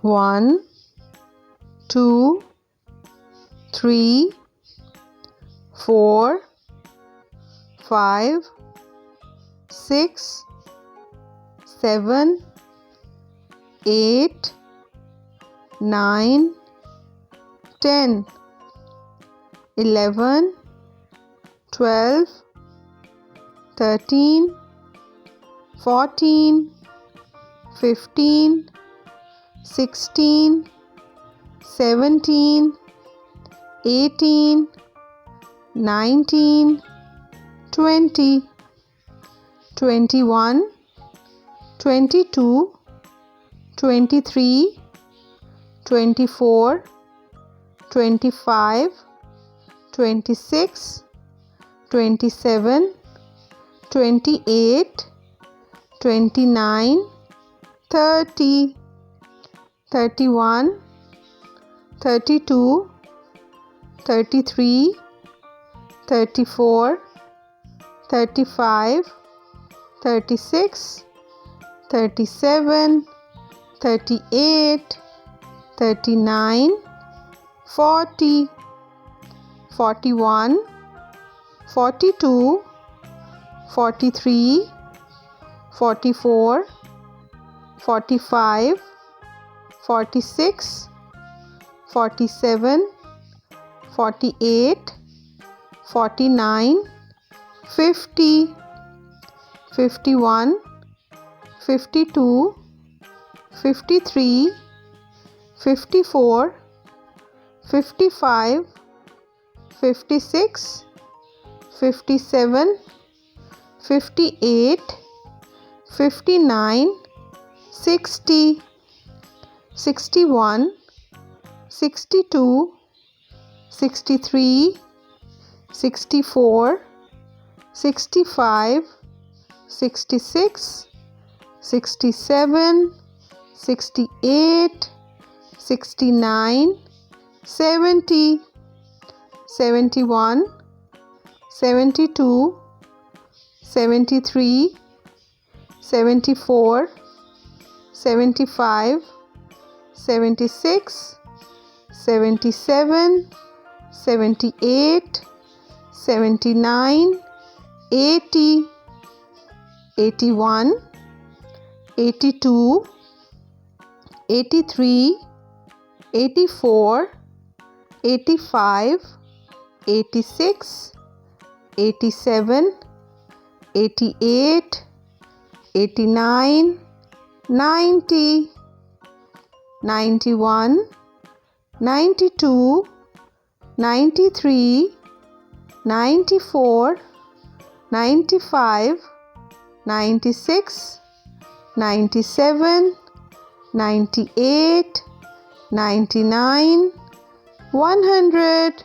1, 2, 3, 4, 5, 6, 7, 8, 9, 10, 11, 12, 13, 14, 15, 16, 17, 18, 19, 20, 21, 22, 23, 24, 25, 26, 27, 28, 29, 30, 31, 32, 33, 34, 35, 36, 37, 38, 39, 40, 41, 42, 43, 44, 45, 46, 47, 48, 49, 50, 51, 52, 53, 54, 55, 56, 57, 58, 59, 60, 61, 62, 63, 64, 65, 66, 67, 68, 69, 70, 71, 72, 73, 74, 75, 76, 77, 78, 79, 80, 81, 82, 83, 84, 85, 86, 87, 88, 89, 90, 91, 92, 93, 94, 95, 96, 97, 98, 99, 100.